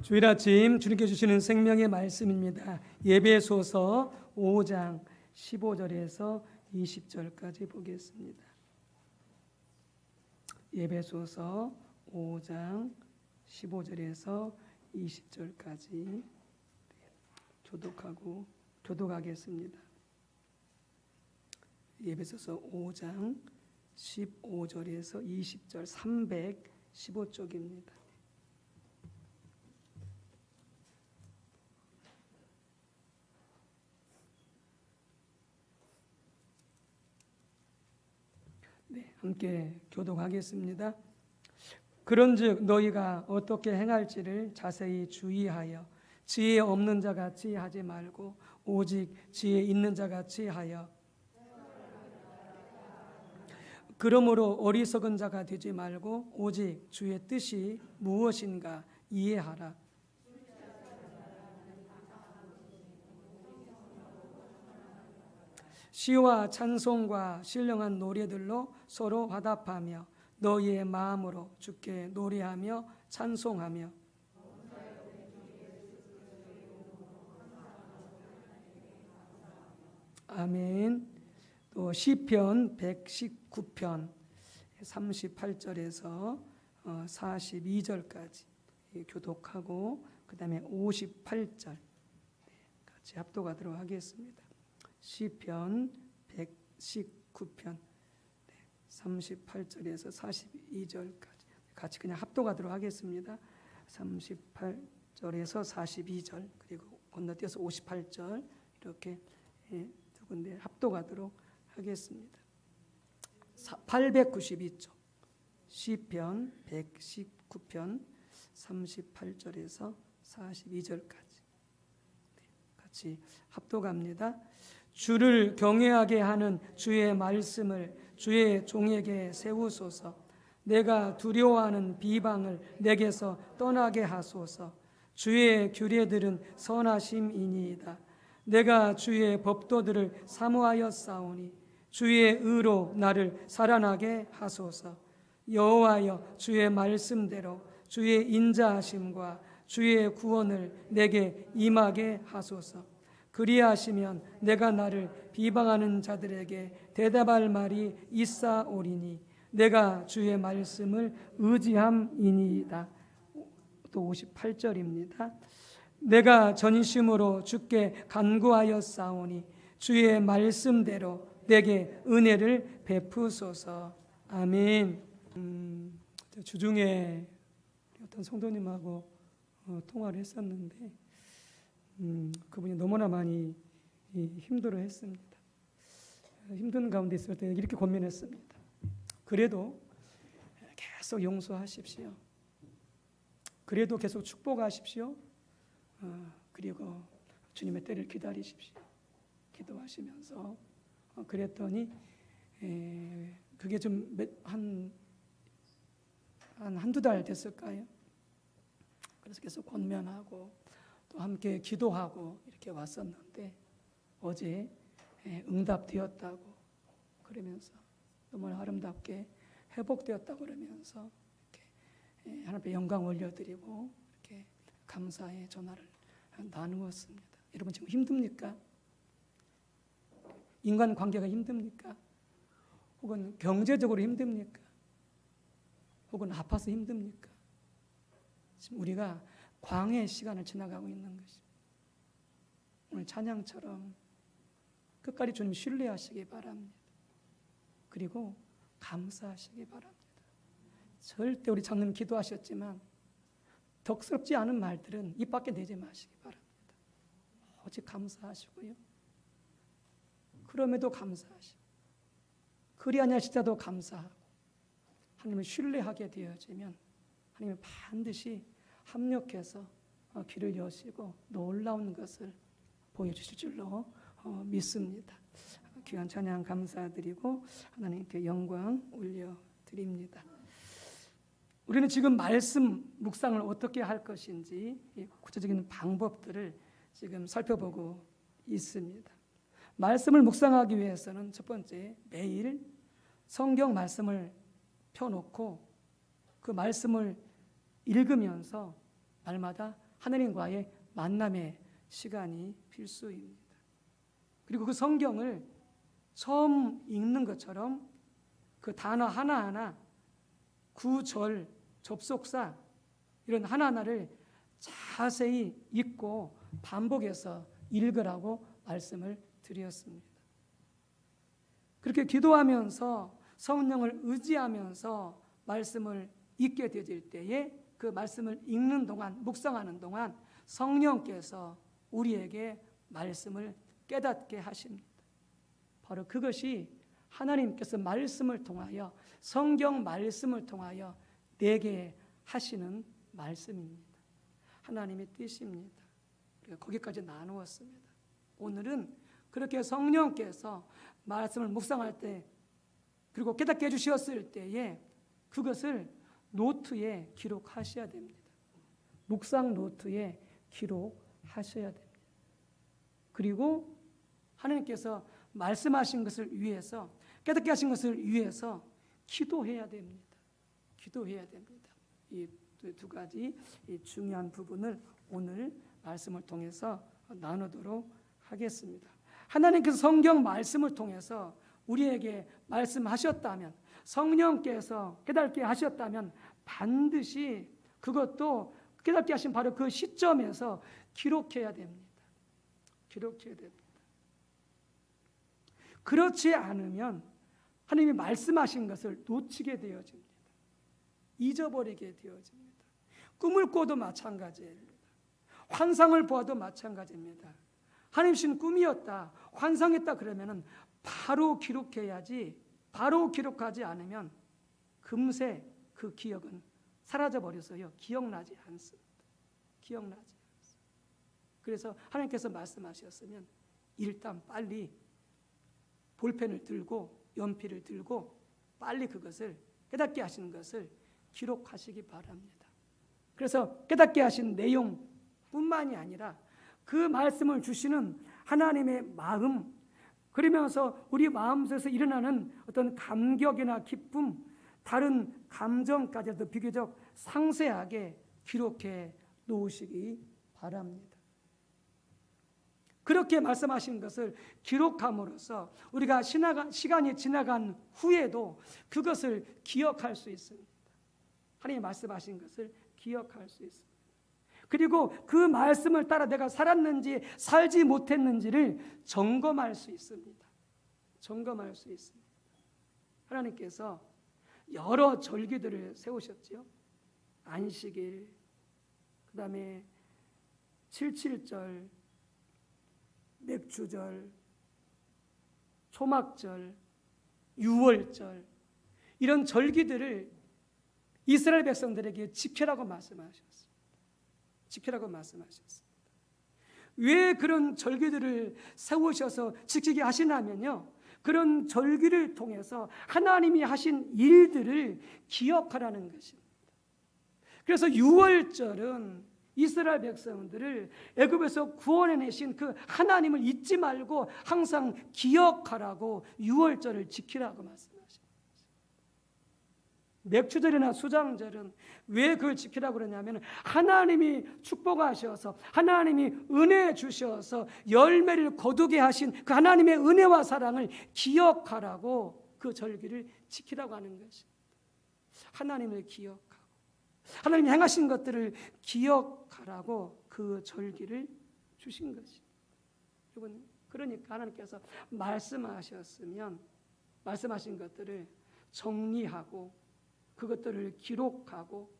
주일 아침 주님께 주시는 생명의 말씀입니다. 에베소서 5장 15절에서 20절까지 보겠습니다. 에베소서 5장 15절에서 20절까지 교독하겠습니다. 에베소서 5장 15절에서 20절 315쪽입니다. 함께 교독하겠습니다. 그런즉 너희가 어떻게 행할지를 자세히 주의하여 지혜 없는 자같이 하지 말고 오직 지혜 있는 자같이 하여 그러므로 어리석은 자가 되지 말고 오직 주의 뜻이 무엇인가 이해하라. 시와 찬송과 신령한 노래들로 서로 화답하며 너희의 마음으로 주께 노래하며 찬송하며 아멘. 또 시편 119편 38절에서 42절까지 교독하고 그 다음에 58절 같이 합독하도록 하겠습니다. 시편 119편 38절에서 42절까지 같이 그냥 합독하도록 하겠습니다. 38절에서 42절 그리고 건너뛰어서 58절 이렇게 두 군데 합독하도록 하겠습니다. 892쪽 시편 119편 38절에서 42절까지 같이 합독합니다. 주를 경외하게 하는 주의 말씀을 주의 종에게 세우소서. 내가 두려워하는 비방을 내게서 떠나게 하소서. 주의 규례들은 선하심이니이다. 내가 주의 법도들을 사모하였사오니 주의 의로 나를 살아나게 하소서. 여호와여 주의 말씀대로 주의 인자하심과 주의 구원을 내게 임하게 하소서. 그리하시면 내가 나를 비방하는 자들에게 대답할 말이 있사오리니 내가 주의 말씀을 의지함이니이다. 또 58절입니다. 내가 전심으로 주께 간구하였사오니 주의 말씀대로 내게 은혜를 베푸소서. 아멘. 주중에 어떤 성도님하고 통화를 했었는데 그분이 너무나 많이 힘들어했습니다. 힘든 가운데 있을 때 이렇게 고민했습니다. 그래도 계속 용서하십시오. 그래도 계속 축복하십시오. 그리고 주님의 때를 기다리십시오. 기도하시면서 그랬더니 그게 좀 한두 달 됐을까요? 그래서 계속 권면하고 또 함께 기도하고 이렇게 왔었는데 어제 응답되었다고 그러면서 너무나 아름답게 회복되었다고 그러면서 이렇게 하나님께 영광 올려드리고 이렇게 감사의 전화를 나누었습니다. 여러분 지금 힘듭니까? 인간 관계가 힘듭니까? 혹은 경제적으로 힘듭니까? 혹은 아파서 힘듭니까? 지금 우리가 광야의 시간을 지나가고 있는 것입니다. 오늘 찬양처럼 끝까지 주님 신뢰하시기 바랍니다. 그리고 감사하시기 바랍니다. 절대 우리 장로님 기도하셨지만 덕스럽지 않은 말들은 입 밖에 내지 마시기 바랍니다. 오직 감사하시고요. 그럼에도 감사하시고 그리 아니하시다도 감사하고 하나님을 신뢰하게 되어지면 하나님은 반드시 합력해서 길을 여시고 놀라운 것을 보여주실 줄로 믿습니다. 귀한 찬양 감사드리고 하나님께 영광 올려드립니다. 우리는 지금 말씀 묵상을 어떻게 할 것인지 구체적인 방법들을 지금 살펴보고 있습니다. 말씀을 묵상하기 위해서는 첫 번째 매일 성경 말씀을 펴놓고 그 말씀을 읽으면서 날마다 하나님과의 만남의 시간이 필수입니다. 그리고 그 성경을 처음 읽는 것처럼 그 단어 하나하나, 구절, 접속사 이런 하나하나를 자세히 읽고 반복해서 읽으라고 말씀을 드렸습니다. 그렇게 기도하면서 성령을 의지하면서 말씀을 읽게 되질 때에 그 말씀을 읽는 동안, 묵상하는 동안 성령께서 우리에게 말씀을 깨닫게 하십니다. 바로 그것이 하나님께서 말씀을 통하여, 성경 말씀을 통하여 내게 하시는 말씀입니다. 하나님의 뜻입니다. 거기까지 나누었습니다. 오늘은 그렇게 성령께서 말씀을 묵상할 때, 그리고 깨닫게 해주셨을 때에 그것을 노트에 기록하셔야 됩니다. 묵상 노트에 기록하셔야 됩니다. 그리고 하나님께서 말씀하신 것을 위해서, 깨닫게 하신 것을 위해서 기도해야 됩니다. 기도해야 됩니다. 이 두 가지 중요한 부분을 오늘 말씀을 통해서 나누도록 하겠습니다. 하나님께서 성경 말씀을 통해서 우리에게 말씀하셨다면, 성령께서 깨닫게 하셨다면 반드시 그것도 깨닫게 하신 바로 그 시점에서 기록해야 됩니다. 기록해야 됩니다. 그렇지 않으면 하나님이 말씀하신 것을 놓치게 되어집니다. 잊어버리게 되어집니다. 꿈을 꿔도 마찬가지입니다. 환상을 보아도 마찬가지입니다. 하나님 주신 꿈이었다, 환상했다 그러면은 바로 기록해야지, 바로 기록하지 않으면 금세 그 기억은 사라져버려서요, 기억나지 않습니다. 기억나지 않습니다. 그래서 하나님께서 말씀하셨으면 일단 빨리 볼펜을 들고 연필을 들고 빨리 그것을, 깨닫게 하시는 것을 기록하시기 바랍니다. 그래서 깨닫게 하신 내용뿐만이 아니라 그 말씀을 주시는 하나님의 마음, 그러면서 우리 마음속에서 일어나는 어떤 감격이나 기쁨, 다른 감정까지도 비교적 상세하게 기록해 놓으시기 바랍니다. 그렇게 말씀하신 것을 기록함으로써 우리가 시간이 지나간 후에도 그것을 기억할 수 있습니다. 하나님이 말씀하신 것을 기억할 수 있습니다. 그리고 그 말씀을 따라 내가 살았는지 살지 못했는지를 점검할 수 있습니다. 점검할 수 있습니다. 하나님께서 여러 절기들을 세우셨죠. 안식일, 그 다음에 77절, 맥주절, 초막절, 유월절, 이런 절기들을 이스라엘 백성들에게 지키라고 말씀하셨습니다. 지키라고 말씀하셨습니다. 왜 그런 절기들을 세우셔서 지키게 하시냐면요, 그런 절기를 통해서 하나님이 하신 일들을 기억하라는 것입니다. 그래서 유월절은 이스라엘 백성들을 애굽에서 구원해내신 그 하나님을 잊지 말고 항상 기억하라고 유월절을 지키라고 말씀하십니다. 맥주절이나 수장절은 왜 그걸 지키라고 그러냐면 하나님이 축복하셔서, 하나님이 은혜 주셔서 열매를 거두게 하신 그 하나님의 은혜와 사랑을 기억하라고 그 절기를 지키라고 하는 것입니다. 하나님을 기억하고 하나님이 행하신 것들을 기억하라고 그 절기를 주신 것입니다. 여러분, 그러니까 하나님께서 말씀하셨으면 말씀하신 것들을 정리하고 그것들을 기록하고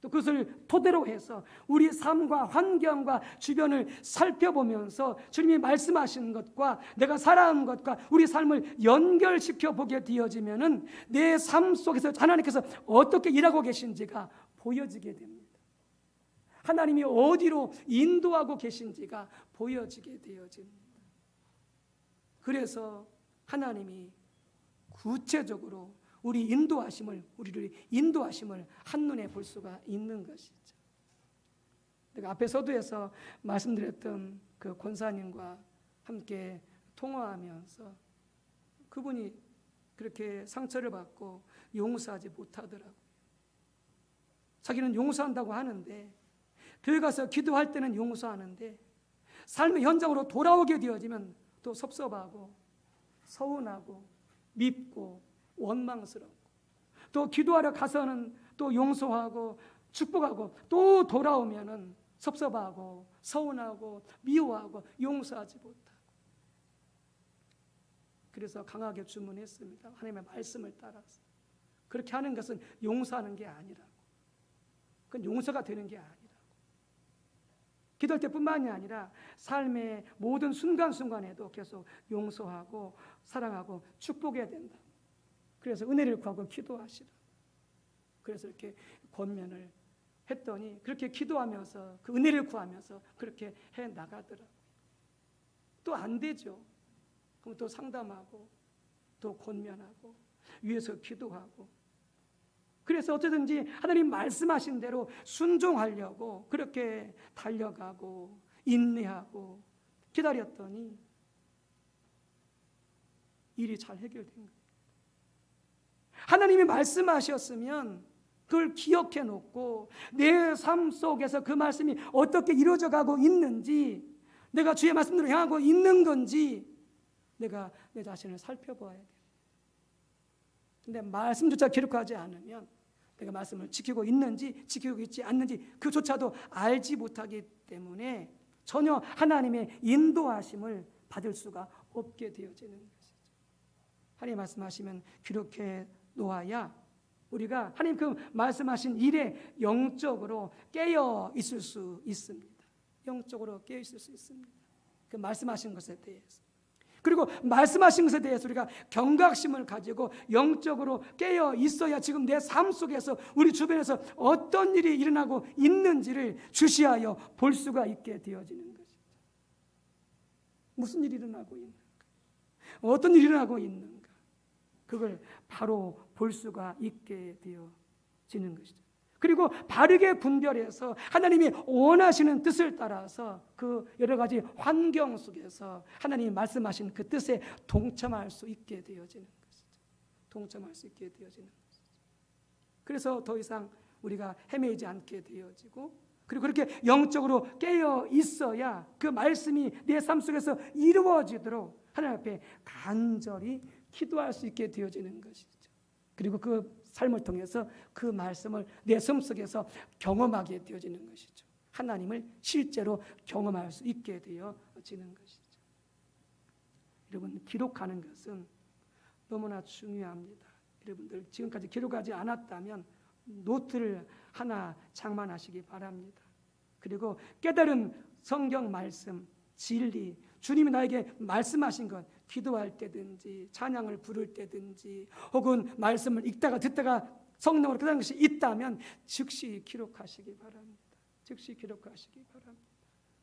또 그것을 토대로 해서 우리 삶과 환경과 주변을 살펴보면서 주님이 말씀하신 것과 내가 살아온 것과 우리 삶을 연결시켜 보게 되어지면은 내 삶 속에서 하나님께서 어떻게 일하고 계신지가 보여지게 됩니다. 하나님이 어디로 인도하고 계신지가 보여지게 되어집니다. 그래서 하나님이 구체적으로 우리를 인도하심을 한눈에 볼 수가 있는 것이죠. 내가 앞에 서두에서 말씀드렸던 그 권사님과 함께 통화하면서 그분이 그렇게 상처를 받고 용서하지 못하더라고요. 자기는 용서한다고 하는데 교회 가서 기도할 때는 용서하는데 삶의 현장으로 돌아오게 되어지면 또 섭섭하고 서운하고 밉고 원망스럽고, 또 기도하러 가서는 또 용서하고 축복하고 또 돌아오면은 섭섭하고 서운하고 미워하고 용서하지 못하고. 그래서 강하게 주문했습니다. 하나님의 말씀을 따라서. 그렇게 하는 것은 용서하는 게 아니라고. 그건 용서가 되는 게 아니라고. 기도할 때뿐만이 아니라 삶의 모든 순간순간에도 계속 용서하고 사랑하고 축복해야 된다. 그래서 은혜를 구하고 기도하시라. 그래서 이렇게 권면을 했더니 그렇게 기도하면서 그 은혜를 구하면서 그렇게 해 나가더라고요. 또 안 되죠. 그럼 또 상담하고 또 권면하고 위에서 기도하고. 그래서 어쩌든지 하나님 말씀하신 대로 순종하려고 그렇게 달려가고 인내하고 기다렸더니 일이 잘 해결된 거예요. 하나님이 말씀하셨으면 그걸 기억해 놓고 내 삶 속에서 그 말씀이 어떻게 이루어져 가고 있는지, 내가 주의 말씀대로 향하고 있는 건지 내가 내 자신을 살펴봐야 돼요. 근데 말씀조차 기록하지 않으면 내가 말씀을 지키고 있는지 지키고 있지 않는지 그조차도 알지 못하기 때문에 전혀 하나님의 인도하심을 받을 수가 없게 되어지는 것이죠. 하나님 말씀하시면 기록해 놓아야 우리가 하나님 그 말씀하신 일에 영적으로 깨어 있을 수 있습니다. 영적으로 깨어 있을 수 있습니다. 그 말씀하신 것에 대해서. 그리고 말씀하신 것에 대해서 우리가 경각심을 가지고 영적으로 깨어 있어야 지금 내 삶 속에서 우리 주변에서 어떤 일이 일어나고 있는지를 주시하여 볼 수가 있게 되어지는 것이죠. 무슨 일이 일어나고 있는가? 어떤 일이 일어나고 있는가? 그걸 바로 볼 수가 있게 되어지는 것이죠. 그리고 바르게 분별해서 하나님이 원하시는 뜻을 따라서 그 여러 가지 환경 속에서 하나님이 말씀하신 그 뜻에 동참할 수 있게 되어지는 것이죠. 동참할 수 있게 되어지는 것이죠. 그래서 더 이상 우리가 헤매지 않게 되어지고, 그리고 그렇게 영적으로 깨어 있어야 그 말씀이 내 삶 속에서 이루어지도록 하나님 앞에 간절히 기도할 수 있게 되어지는 것이죠. 그리고 그 삶을 통해서 그 말씀을 내 삶 속에서 경험하게 되어지는 것이죠. 하나님을 실제로 경험할 수 있게 되어지는 것이죠. 여러분, 기록하는 것은 너무나 중요합니다. 여러분들 지금까지 기록하지 않았다면 노트를 하나 장만하시기 바랍니다. 그리고 깨달은 성경 말씀, 진리, 주님이 나에게 말씀하신 것, 기도할 때든지 찬양을 부를 때든지 혹은 말씀을 읽다가 듣다가 성령으로 깨달은 것이 있다면 즉시 기록하시기 바랍니다. 즉시 기록하시기 바랍니다.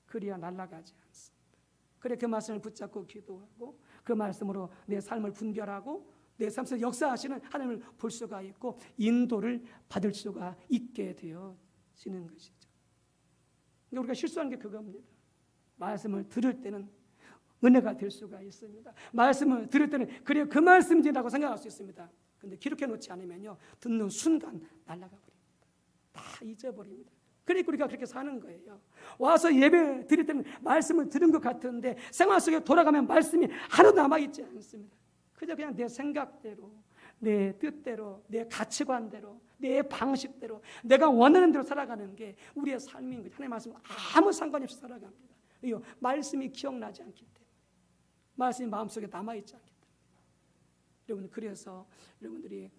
그래야 날아가지 않습니다. 그래 그 말씀을 붙잡고 기도하고 그 말씀으로 내 삶을 분별하고 내 삶 속에 역사하시는 하나님을 볼 수가 있고 인도를 받을 수가 있게 되어지는 것이죠. 우리가 실수하는 게 그겁니다. 말씀을 들을 때는 은혜가 될 수가 있습니다. 말씀을 들을 때는 그래 그 말씀이라고 생각할 수 있습니다. 그런데 기록해 놓지 않으면요, 듣는 순간 날아가 버립니다. 다 잊어버립니다. 그러니까 우리가 그렇게 사는 거예요. 와서 예배 드릴 때는 말씀을 들은 것 같은데 생활 속에 돌아가면 말씀이 하나도 남아있지 않습니다. 그냥 내 생각대로, 내 뜻대로, 내 가치관대로, 내 방식대로, 내가 원하는 대로 살아가는 게 우리의 삶인 거죠. 하나님의 말씀은 아무 상관이 없이 살아갑니다. 이거 말씀이 기억나지 않기 때문에, 말씀이 마음속에 남아있지 않기 때문에. 여러분, 그래서 여러분들이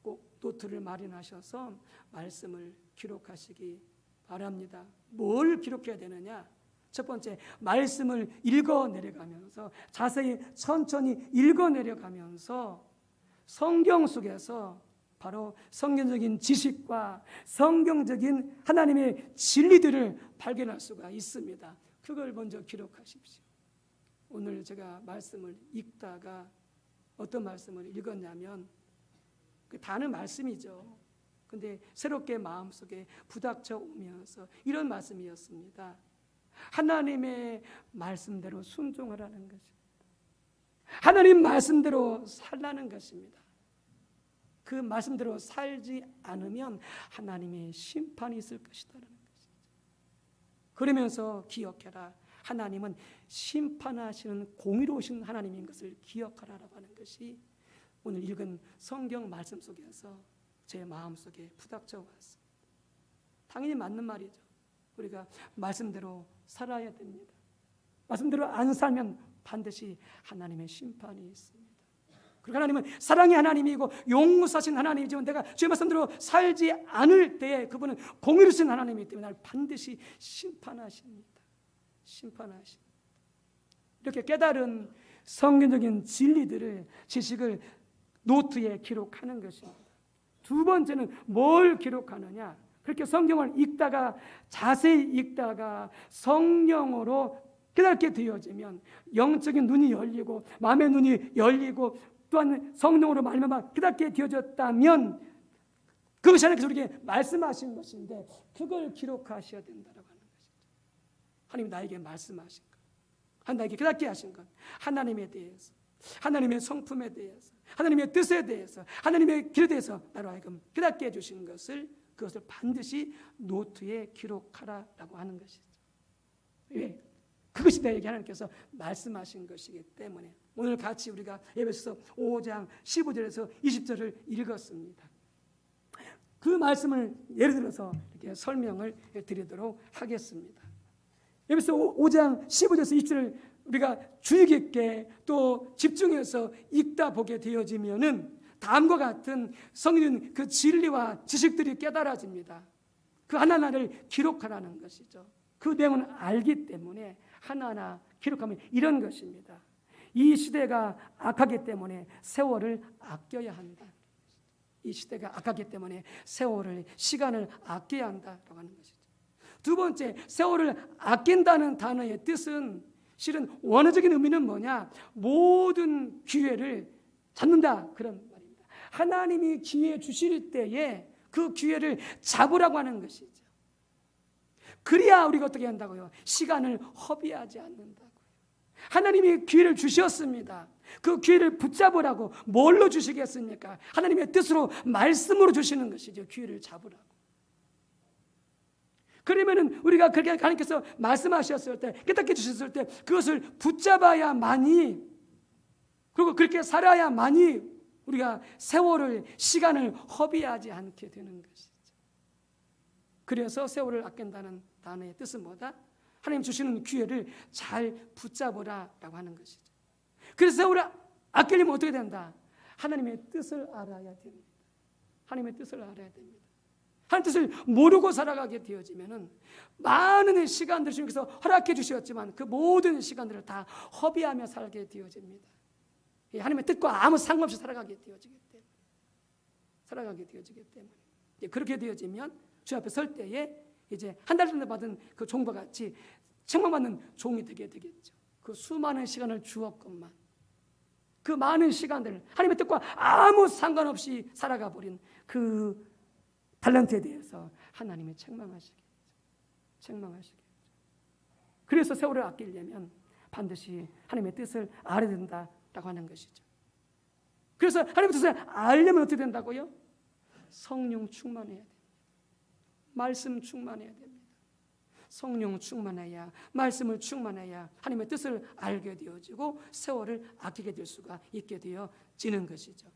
꼭 노트를 마련하셔서 말씀을 기록하시기 바랍니다. 뭘 기록해야 되느냐? 첫 번째, 말씀을 읽어내려가면서 자세히 천천히 읽어내려가면서 성경 속에서 바로 성경적인 지식과 성경적인 하나님의 진리들을 발견할 수가 있습니다. 그걸 먼저 기록하십시오. 오늘 제가 말씀을 읽다가 어떤 말씀을 읽었냐면 그 다는 말씀이죠. 근데 새롭게 마음속에 부닥쳐 오면서 이런 말씀이었습니다. 하나님의 말씀대로 순종하라는 것입니다. 하나님 말씀대로 살라는 것입니다. 그 말씀대로 살지 않으면 하나님의 심판이 있을 것이다라는 것입니다. 그러면서 기억해라. 하나님은 심판하시는 공의로우신 하나님인 것을 기억하라라고 하는 것이 오늘 읽은 성경 말씀 속에서 제 마음속에 부닥쳐 왔습니다. 당연히 맞는 말이죠. 우리가 말씀대로 살아야 됩니다. 말씀대로 안 살면 반드시 하나님의 심판이 있습니다. 그리고 하나님은 사랑의 하나님이고 용서하신 하나님이지만 내가 주의 말씀대로 살지 않을 때에 그분은 공의로우신 하나님이기 때문에 나를 반드시 심판하십니다. 심판하십니다. 이렇게 깨달은 성경적인 진리들을, 지식을 노트에 기록하는 것입니다. 두 번째는 뭘 기록하느냐? 그렇게 성경을 읽다가, 자세히 읽다가 성령으로 깨닫게 되어지면 영적인 눈이 열리고 마음의 눈이 열리고 또한 성령으로 말미암아 깨닫게 되어졌다면 그것이 하나님께서 우리에게 말씀하신 것인데 그걸 기록하셔야 된다고 하는 것이죠. 하나님 나에게 말씀하신 것, 하나님 나에게 깨닫게 하신 것, 하나님에 대해서, 하나님의 성품에 대해서, 하나님의 뜻에 대해서, 하나님의 길에 대해서 나로 하여금 깨닫게 해주신 것을, 그것을 반드시 노트에 기록하라라고 하는 것이죠. 왜? 그것이 나에게 하나님께서 말씀하신 것이기 때문에 오늘 같이 우리가 에베소서 5장 15절에서 20절을 읽었습니다. 그 말씀을 예를 들어서 이렇게 설명을 드리도록 하겠습니다. 에베소서 5장 15절에서 20절을 우리가 주의 깊게 또 집중해서 읽다 보게 되어지면은 다음과 같은 성경 그 진리와 지식들이 깨달아집니다. 그 하나하나를 기록하라는 것이죠. 그 내용은 알기 때문에 하나하나 기록하면 이런 것입니다. 이 시대가 악하기 때문에 세월을 아껴야 한다. 이 시대가 악하기 때문에 세월을, 시간을 아껴야 한다라고 하는 것이죠. 두 번째, 세월을 아낀다는 단어의 뜻은 실은 원어적인 의미는 뭐냐? 모든 기회를 잡는다, 그런 말입니다. 하나님이 기회 주실 때에 그 기회를 잡으라고 하는 것이죠. 그래야 우리가 어떻게 한다고요? 시간을 허비하지 않는다고요. 하나님이 기회를 주셨습니다. 그 기회를 붙잡으라고. 뭘로 주시겠습니까? 하나님의 뜻으로, 말씀으로 주시는 것이죠. 기회를 잡으라고. 그러면은 우리가 그렇게 하나님께서 말씀하셨을 때, 깨닫게 주셨을 때 그것을 붙잡아야만이, 그리고 그렇게 살아야만이 우리가 세월을, 시간을 허비하지 않게 되는 것이죠. 그래서 세월을 아낀다는 단어의 뜻은 뭐다? 하나님 주시는 기회를 잘 붙잡으라라고 하는 것이죠. 그래서 세월을 아끼려면 어떻게 된다? 하나님의 뜻을 알아야 됩니다. 하나님의 뜻을 알아야 됩니다. 하나님 뜻을 모르고 살아가게 되어지면은 많은 시간들을 주님께서 허락해 주셨지만 그 모든 시간들을 다 허비하며 살게 되어집니다. 하나님의 뜻과 아무 상관없이 살아가게 되어지기 때문에 그렇게 되어지면 주 앞에 설 때에 이제 한 달 전에 받은 그 종과 같이 책망받는 종이 되게 되겠죠. 그 수많은 시간을 주었건만 그 많은 시간들, 하나님의 뜻과 아무 상관없이 살아가 버린 그 탤런트에 대해서 하나님이 책망하시겠죠. 그래서 세월을 아끼려면 반드시 하나님의 뜻을 알아야 된다라고 하는 것이죠. 그래서 하나님의 뜻을 알려면 어떻게 된다고요? 성령 충만해야 됩니다. 말씀 충만해야 됩니다. 성령 충만해야, 말씀을 충만해야 하나님의 뜻을 알게 되어지고 세월을 아끼게 될 수가 있게 되어지는 것이죠.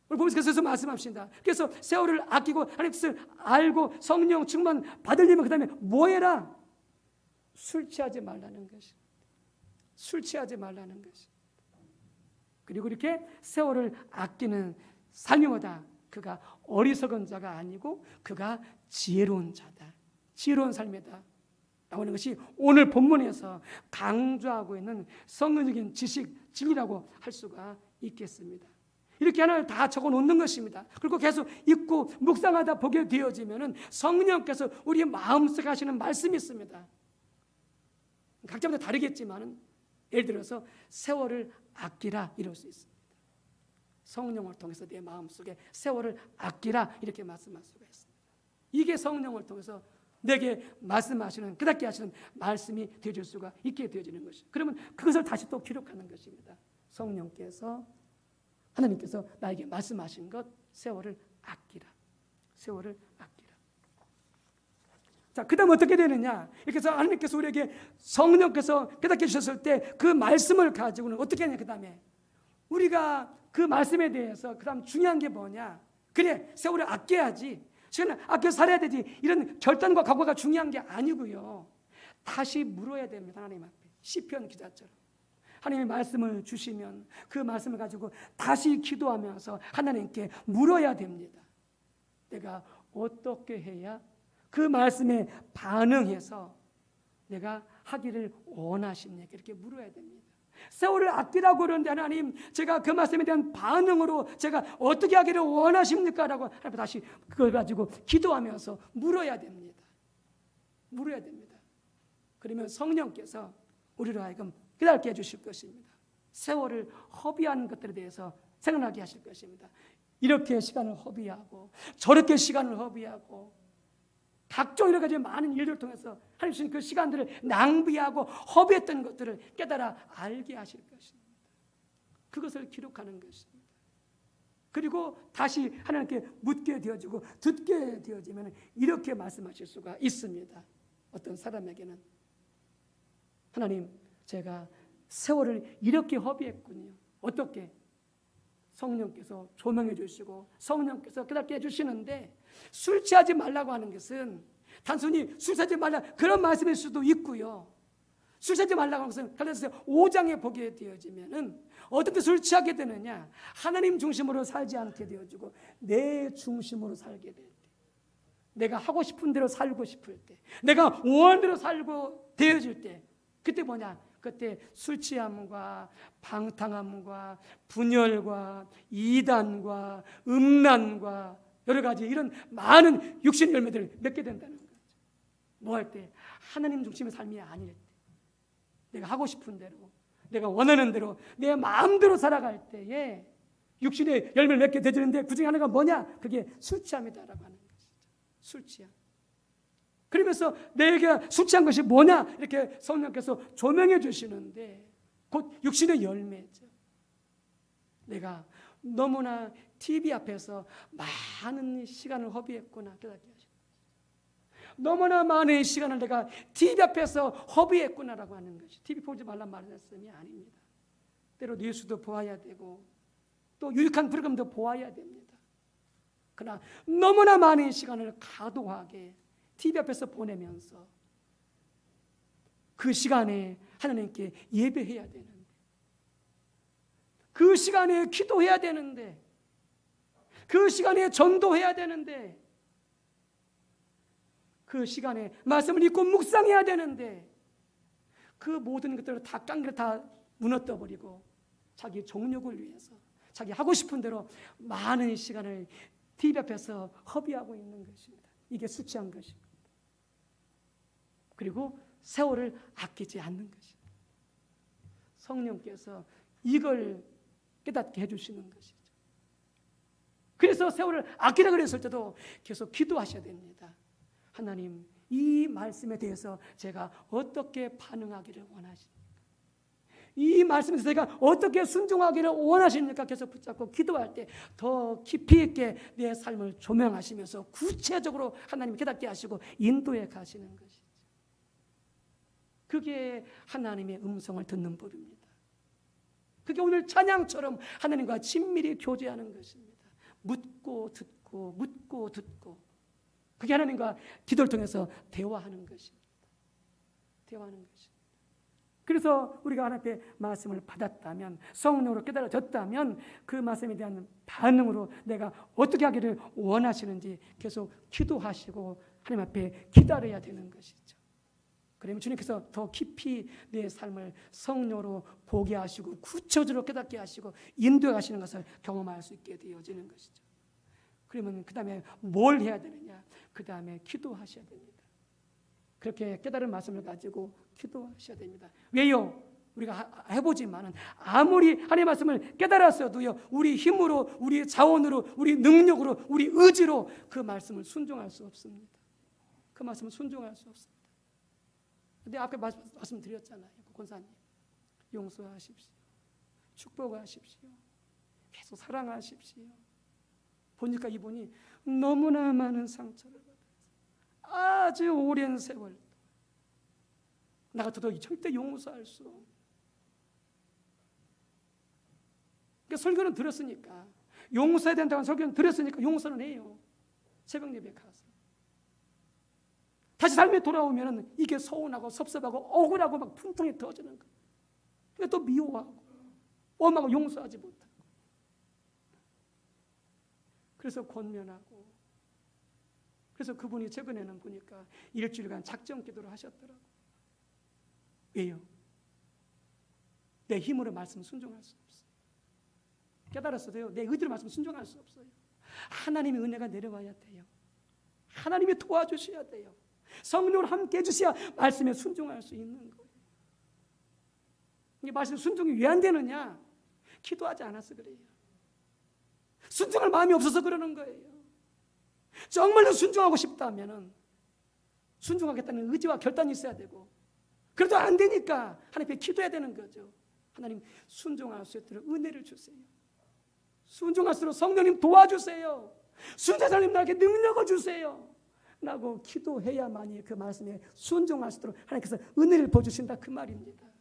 오늘 보면서 말씀합시다. 그래서 세월을 아끼고 하나님의 뜻을 알고 성령 충만 받으려면 그 다음에 뭐 해라? 술 취하지 말라는 것이. 술 취하지 말라는 것이. 그리고 이렇게 세월을 아끼는 삶이 뭐다? 그가 어리석은 자가 아니고 그가 지혜로운 자다. 지혜로운 삶이다. 나오는 것이 오늘 본문에서 강조하고 있는 성경적인 지식, 진리라고 할 수가 있겠습니다. 이렇게 하나를 다 적어 놓는 것입니다. 그리고 계속 읽고 묵상하다 보게 되어지면은 성령께서 우리 마음속에 하시는 말씀이 있습니다. 각자마다 다르겠지만은 예를 들어서 세월을 아끼라 이럴 수 있습니다. 성령을 통해서 내 마음속에 세월을 아끼라 이렇게 말씀할 수가 있습니다. 이게 성령을 통해서 내게 말씀하시는, 깨닫게 하시는 말씀이 되어질 수가 있게 되어지는 것이죠. 그러면 그것을 다시 또 기록하는 것입니다. 성령께서, 하나님께서 나에게 말씀하신 것, 세월을 아끼라. 세월을 아끼라. 자, 그 다음 어떻게 되느냐? 이렇게 해서 하나님께서 우리에게 성령께서 깨닫게 해주셨을 때 그 말씀을 가지고는 어떻게 하냐? 그 다음에 우리가 그 말씀에 대해서 그 다음 중요한 게 뭐냐? 그래, 세월을 아껴야지, 시간을 아껴 살아야 되지, 이런 결단과 각오가 중요한 게 아니고요, 다시 물어야 됩니다. 하나님 앞에 시편 기자처럼 하나님의 말씀을 주시면 그 말씀을 가지고 다시 기도하면서 하나님께 물어야 됩니다. 내가 어떻게 해야 그 말씀에 반응해서 내가 하기를 원하십니까? 이렇게 물어야 됩니다. 세월을 아끼라고 그러는데 하나님, 제가 그 말씀에 대한 반응으로 제가 어떻게 하기를 원하십니까? 라고 하나님 다시 그걸 가지고 기도하면서 물어야 됩니다. 물어야 됩니다. 그러면 성령께서 우리로 하여금 깨닫게 해주실 것입니다. 세월을 허비하는 것들에 대해서 생각나게 하실 것입니다. 이렇게 시간을 허비하고 저렇게 시간을 허비하고 각종 여러 가지 많은 일들을 통해서 하나님 주신 그 시간들을 낭비하고 허비했던 것들을 깨달아 알게 하실 것입니다. 그것을 기록하는 것입니다. 그리고 다시 하나님께 묻게 되어지고 듣게 되어지면 이렇게 말씀하실 수가 있습니다. 어떤 사람에게는 하나님, 제가 세월을 이렇게 허비했군요. 어떻게? 성령께서 조명해 주시고 성령께서 깨닫게 해주시는데, 술 취하지 말라고 하는 것은 단순히 술 취하지 말라 그런 말씀일 수도 있고요, 술 취하지 말라고 하는 것은 갈라디아서 5장에 보게 되어지면은 어떻게 술 취하게 되느냐? 하나님 중심으로 살지 않게 되어지고 내 중심으로 살게 될 때, 내가 하고 싶은 대로 살고 싶을 때, 내가 원대로 살고 되어질 때, 그때 뭐냐? 그때 술 취함과 방탕함과 분열과 이단과 음란과 여러 가지 이런 많은 육신의 열매들을 맺게 된다는 거죠. 뭐 할 때? 하나님 중심의 삶이 아닐 때, 내가 하고 싶은 대로, 내가 원하는 대로 내 마음대로 살아갈 때에 육신의 열매를 맺게 되지는데, 그 중에 하나가 뭐냐? 그게 술 취함이다라고 하는 것이죠. 술 취함. 그러면서 내가 술 취한 것이 뭐냐? 이렇게 성령께서 조명해 주시는데 곧 육신의 열매죠. 내가 너무나 TV 앞에서 많은 시간을 허비했구나 깨닫게 하시고, 너무나 많은 시간을 내가 TV 앞에서 허비했구나라고 하는 것이, TV 보지 말란 말씀이 아닙니다. 때로 뉴스도 보아야 되고 또 유익한 프로그램도 보아야 됩니다. 그러나 너무나 많은 시간을 과도하게 TV 앞에서 보내면서 그 시간에 하나님께 예배해야 되는데, 그 시간에 기도해야 되는데, 그 시간에 전도해야 되는데, 그 시간에 말씀을 읽고 묵상해야 되는데, 그 모든 것들을 다 깡그리 다 무너뜨려 버리고 자기 종욕을 위해서 자기 하고 싶은 대로 많은 시간을 TV 앞에서 허비하고 있는 것입니다. 이게 술 취한 것입니다. 그리고 세월을 아끼지 않는 것입니다. 성령께서 이걸 깨닫게 해주시는 것이죠. 그래서 세월을 아끼라 그랬을 때도 계속 기도하셔야 됩니다. 하나님, 이 말씀에 대해서 제가 어떻게 반응하기를 원하십니까? 이 말씀에서 제가 어떻게 순종하기를 원하십니까? 계속 붙잡고 기도할 때 더 깊이 있게 내 삶을 조명하시면서 구체적으로 하나님 깨닫게 하시고 인도해 가시는 것이죠. 그게 하나님의 음성을 듣는 법입니다. 그게 오늘 찬양처럼 하나님과 친밀히 교제하는 것입니다. 묻고 듣고 묻고 듣고, 그게 하나님과 기도를 통해서 대화하는 것입니다. 대화하는 것입니다. 그래서 우리가 하나님의 말씀을 받았다면, 성령으로 깨달아졌다면 그 말씀에 대한 반응으로 내가 어떻게 하기를 원하시는지 계속 기도하시고 하나님 앞에 기다려야 되는 것이죠. 그러면 주님께서 더 깊이 내 삶을 성령으로 보게 하시고 구체적으로 깨닫게 하시고 인도해 가시는 것을 경험할 수 있게 되어지는 것이죠. 그러면 그 다음에 뭘 해야 되느냐? 그 다음에 기도하셔야 됩니다. 그렇게 깨달은 말씀을 가지고 기도하셔야 됩니다. 왜요? 우리가 해보지만은 아무리 하나님의 말씀을 깨달았어도요, 우리 힘으로, 우리 자원으로, 우리 능력으로, 우리 의지로 그 말씀을 순종할 수 없습니다. 그 말씀을 순종할 수 없습니다. 근데 앞에 말씀드렸잖아요. 권사님, 용서하십시오, 축복하십시오, 계속 사랑하십시오. 보니까 이분이 너무나 많은 상처를 받아서 아주 오랜 세월 나 같아도 절대 용서할 수 없는. 그러니까 설교는 들었으니까, 용서해야 된다는 설교는 들었으니까 용서는 해요. 새벽 예배 가서 다시 삶에 돌아오면 이게 서운하고 섭섭하고 억울하고 막 분통이 터지는 거예요. 그러니까 또 미워하고 엄하고 용서하지 못하고. 그래서 권면하고, 그래서 그분이 최근에는 보니까 일주일간 작정 기도를 하셨더라고요. 왜요? 내 힘으로 말씀 순종할 수 없어요. 깨달았어요. 내 의지로 말씀 순종할 수 없어요. 하나님의 은혜가 내려와야 돼요. 하나님이 도와주셔야 돼요. 성령으로 함께 해주셔야 말씀에 순종할 수 있는 거예요. 이 말씀 순종이 왜 안 되느냐? 기도하지 않아서 그래요. 순종할 마음이 없어서 그러는 거예요. 정말로 순종하고 싶다면 순종하겠다는 의지와 결단이 있어야 되고, 그래도 안 되니까 하나님께 기도해야 되는 거죠. 하나님, 순종할 수 있도록 은혜를 주세요. 순종할수록 성령님 도와주세요. 순종자님 나에게 능력을 주세요 라고 기도해야만이 그 말씀에 순종할 수 있도록 하나님께서 은혜를 부어주신다, 그 말입니다.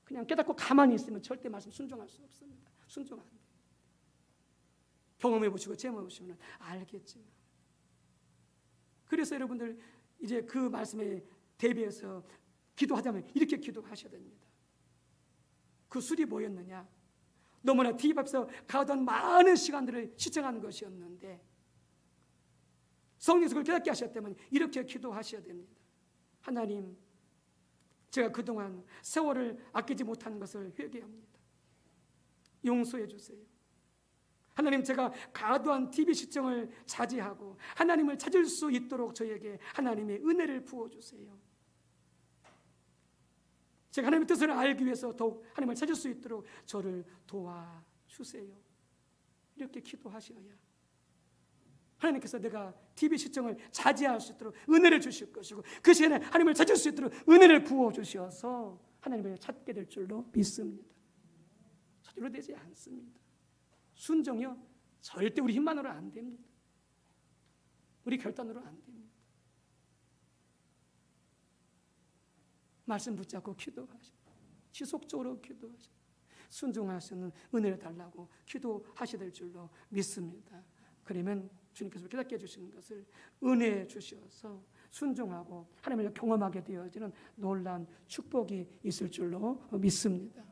그냥 깨닫고 가만히 있으면 절대 말씀 순종할 수 없습니다. 순종 안 돼요. 경험해 보시고 체험해 보시면 알겠지만. 그래서 여러분들 이제 그 말씀에 대비해서 기도하자면 이렇게 기도하셔야 됩니다. 그 술이 뭐였느냐? 너무나 TV 앞에서 가던 많은 시간들을 시청하는 것이었는데, 성령께서 그걸 깨닫게 하셨다면 이렇게 기도하셔야 됩니다. 하나님, 제가 그동안 세월을 아끼지 못한 것을 회개합니다. 용서해 주세요. 하나님, 제가 과도한 TV 시청을 자제하고 하나님을 찾을 수 있도록 저에게 하나님의 은혜를 부어주세요. 제가 하나님의 뜻을 알기 위해서 더욱 하나님을 찾을 수 있도록 저를 도와주세요. 이렇게 기도하셔야 하나님께서 내가 TV 시청을 자제할 수 있도록 은혜를 주실 것이고, 그 시간에 하나님을 찾을 수 있도록 은혜를 부어주셔서 하나님을 찾게 될 줄로 믿습니다. 저절로 되지 않습니다. 순종이요, 절대 우리 힘만으로 안 됩니다. 우리 결단으로 안 됩니다. 말씀 붙잡고 기도하셔. 지속적으로 기도하셔. 순종할 수 있는 은혜를 달라고 기도하셔야 될 줄로 믿습니다. 그러면 주님께서 깨닫게 해주시는 것을 은혜 주셔서 순종하고 하나님을 경험하게 되어지는 놀라운 축복이 있을 줄로 믿습니다.